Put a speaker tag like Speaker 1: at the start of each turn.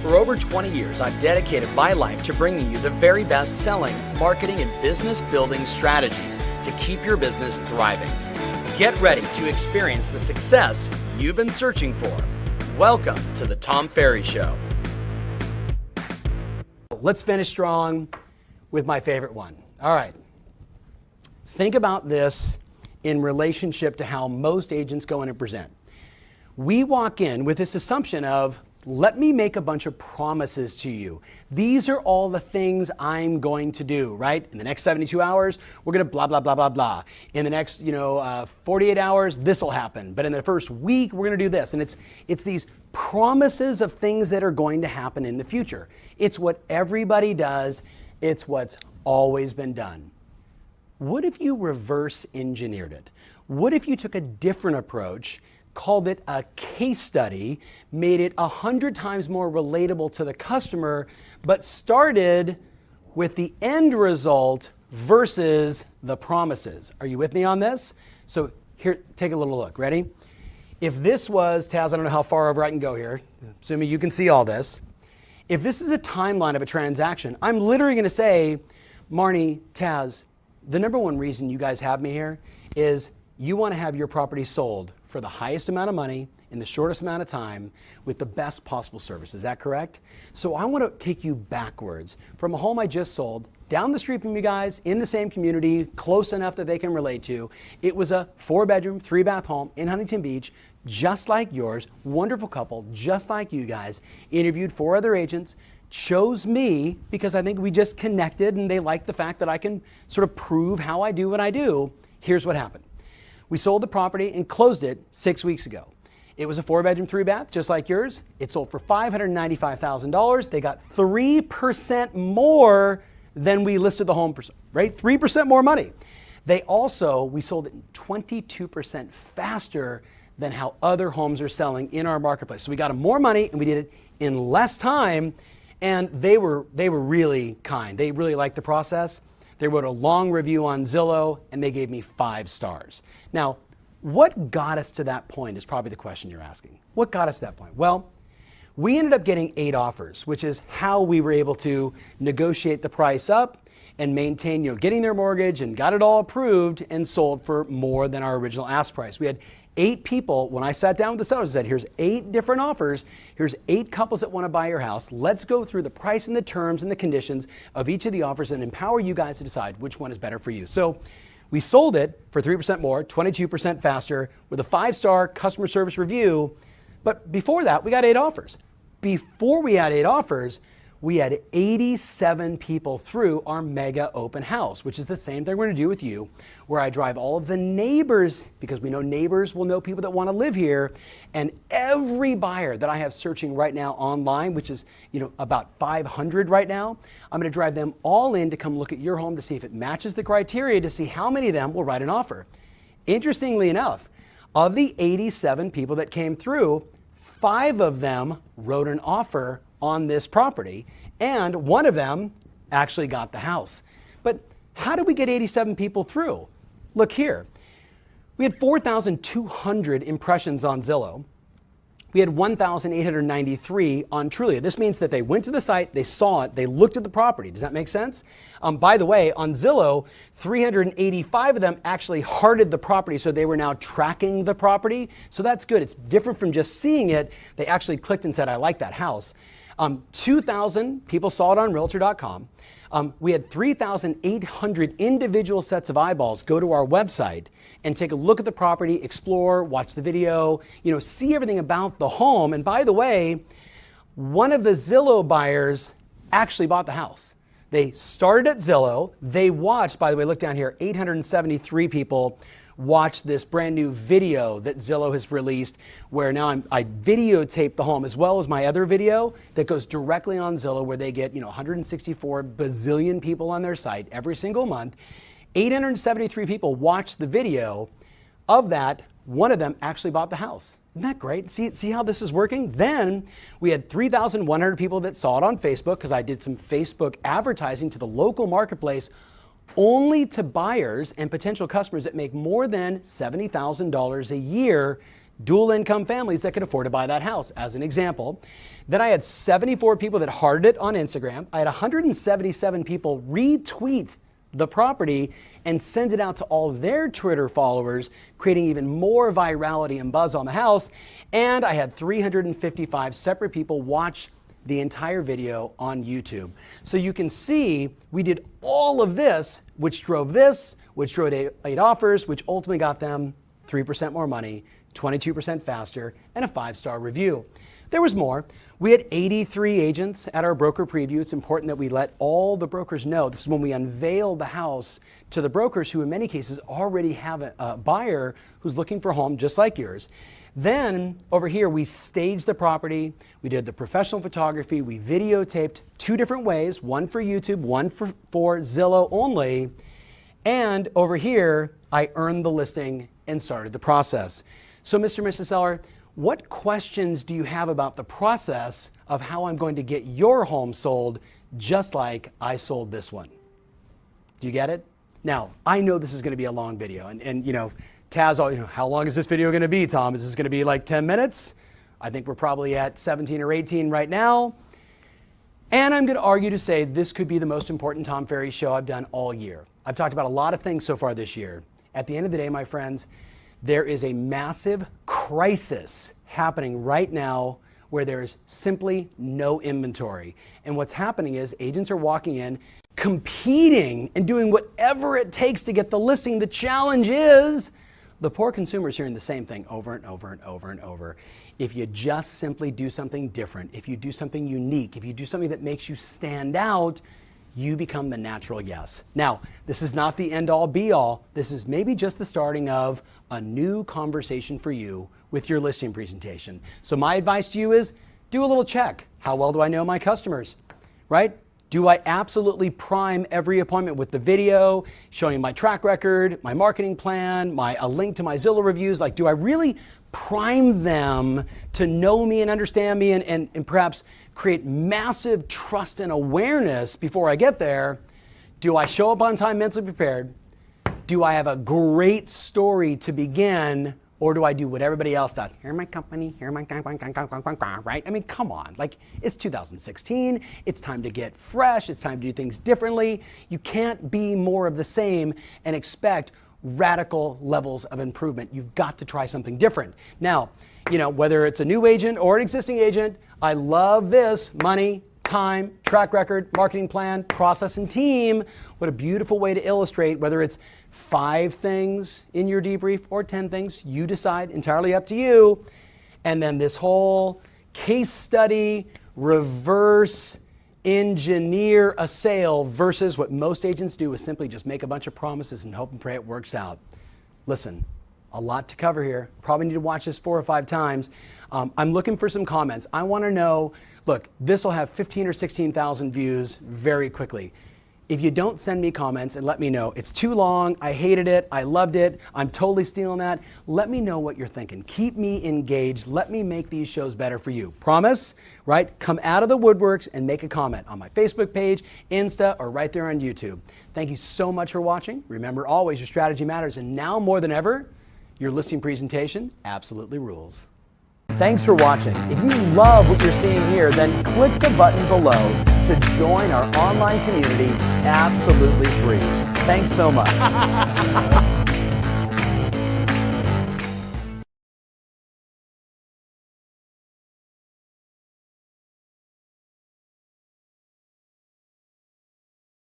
Speaker 1: For over 20 years, I've dedicated my life to bringing you the very best selling, marketing, and business building strategies to keep your business thriving. Get ready to experience the success you've been searching for. Welcome to the Tom Ferry Show.
Speaker 2: Let's finish strong with my favorite one. All right. Think about this in relationship to how most agents go in and present. We walk in with this assumption of, let me make a bunch of promises to you. These are all the things I'm going to do, right? In the next 72 hours, we're going to blah, blah, blah, blah, blah. In the next, 48 hours, this will happen. But in the first week, we're going to do this. And it's these promises of things that are going to happen in the future. It's what everybody does. It's what's always been done. What if you reverse engineered it? What if you took a different approach, called it a case study, made it 100 times more relatable to the customer, but started with the end result versus the promises? Are you with me on this? So here, take a little look. Ready? If this was, Taz, I don't know how far over I can go here, assuming you can see all this. If this is a timeline of a transaction, I'm literally going to say, Marnie, Taz, the number one reason you guys have me here is you want to have your property sold for the highest amount of money in the shortest amount of time with the best possible service. Is that correct? So I want to take you backwards from a home I just sold, down the street from you guys, in the same community, close enough that they can relate to. It was a 4-bedroom, 3-bath home in Huntington Beach, just like yours, wonderful couple, just like you guys, interviewed 4 other agents, chose me because I think we just connected and they like the fact that I can sort of prove how I do what I do. Here's what happened. We sold the property and closed it 6 weeks ago. It was a 4-bedroom, 3-bath, just like yours. It sold for $595,000. They got 3% more than we listed the home for, right? 3% more money. We sold it 22% faster than how other homes are selling in our marketplace. So we got them more money and we did it in less time. And they were really kind. They really liked the process. They wrote a long review on Zillow and they gave me 5 stars. Now, what got us to that point is probably the question you're asking. What got us to that point? Well, we ended up getting 8 offers, which is how we were able to negotiate the price up and maintain, getting their mortgage and got it all approved and sold for more than our original ask price. We had 8 people, when I sat down with the sellers, said, here's 8 different offers. Here's 8 couples that want to buy your house. Let's go through the price and the terms and the conditions of each of the offers and empower you guys to decide which one is better for you. So we sold it for 3% more, 22% faster, with a 5-star customer service review. But before that, we got 8 offers. Before we had 8 offers, we had 87 people through our mega open house, which is the same thing we're going to do with you, where I drive all of the neighbors, because we know neighbors will know people that want to live here, and every buyer that I have searching right now online, which is about 500 right now, I'm going to drive them all in to come look at your home to see if it matches the criteria, to see how many of them will write an offer. Interestingly enough, of the 87 people that came through, 5 of them wrote an offer on this property, and one of them actually got the house. But how did we get 87 people through? Look here. We had 4,200 impressions on Zillow. We had 1,893 on Trulia. This means that they went to the site, they saw it, they looked at the property. Does that make sense? By the way, on Zillow, 385 of them actually hearted the property, so they were now tracking the property. So that's good. It's different from just seeing it. They actually clicked and said, I like that house. 2,000 people saw it on Realtor.com. We had 3,800 individual sets of eyeballs go to our website and take a look at the property, explore, watch the video, see everything about the home. And by the way, one of the Zillow buyers actually bought the house. They started at Zillow. They watched, by the way, look down here, 873 people watched this brand new video that Zillow has released, where now I videotape the home as well as my other video that goes directly on Zillow, where they get 164 bazillion people on their site every single month. 873 people watched the video. Of that, one of them actually bought the house. Isn't that great? See how this is working? Then we had 3,100 people that saw it on Facebook, because I did some Facebook advertising to the local marketplace only to buyers and potential customers that make more than $70,000 a year dual income families that could afford to buy that house, as an example. Then I had 74 people that hearted it on Instagram. I had 177 people retweet the property and send it out to all their Twitter followers, creating even more virality and buzz on the house. And I had 355 separate people watch the entire video on YouTube. So you can see we did all of this, which drove 8 offers, which ultimately got them 3% more money, 22% faster, and a 5-star review. There was more. We had 83 agents at our broker preview. It's important that we let all the brokers know. This is when we unveiled the house to the brokers who in many cases already have a buyer who's looking for a home just like yours. Then over here, we staged the property. We did the professional photography. We videotaped 2 different ways, one for YouTube, one for Zillow only. And over here, I earned the listing and started the process. So Mr. and Mrs. Seller, what questions do you have about the process of how I'm going to get your home sold just like I sold this one? Do you get it? Now, I know this is going to be a long video, and you know, Taz, how long is this video going to be, Tom? Is this going to be like 10 minutes? I think we're probably at 17 or 18 right now. And I'm going to argue to say this could be the most important Tom Ferry show I've done all year. I've talked about a lot of things so far this year. At the end of the day, my friends, there is a massive crisis happening right now where there's simply no inventory. And what's happening is agents are walking in, competing and doing whatever it takes to get the listing. The challenge is the poor consumer is hearing the same thing over and over and over and over. If you just simply do something different, if you do something unique, if you do something that makes you stand out, you become the natural yes. Now, this is not the end-all be-all. This is maybe just the starting of a new conversation for you with your listing presentation. So my advice to you is do a little check. How well do I know my customers, right? Do I absolutely prime every appointment with the video, showing my track record, my marketing plan, a link to my Zillow reviews? Like, do I really prime them to know me and understand me and perhaps create massive trust and awareness before I get there? Do I show up on time mentally prepared? Do I have a great story to begin? Or do I do what everybody else does? Here's my company, here's my right? I mean, come on. Like, it's 2016. It's time to get fresh. It's time to do things differently. You can't be more of the same and expect radical levels of improvement. You've got to try something different. Now, you know, whether it's a new agent or an existing agent, I love this: money, time, track record, marketing plan, process, and team. What a beautiful way to illustrate, whether it's 5 things in your debrief or 10 things, you decide, entirely up to you. And then this whole case study, reverse engineer a sale versus what most agents do is simply just make a bunch of promises and hope and pray it works out. Listen, a lot to cover here. Probably need to watch this 4 or 5 times. I'm looking for some comments. I want to know, look, this will have 15 or 16,000 views very quickly. If you don't send me comments and let me know, it's too long, I hated it, I loved it, I'm totally stealing that, let me know what you're thinking. Keep me engaged. Let me make these shows better for you. Promise, right? Come out of the woodworks and make a comment on my Facebook page, Insta, or right there on YouTube. Thank you so much for watching. Remember, always your strategy matters, and now more than ever, your listing presentation absolutely rules. Thanks for watching. If you love what you're seeing here, then click the button below to join our online community absolutely free. Thanks so much.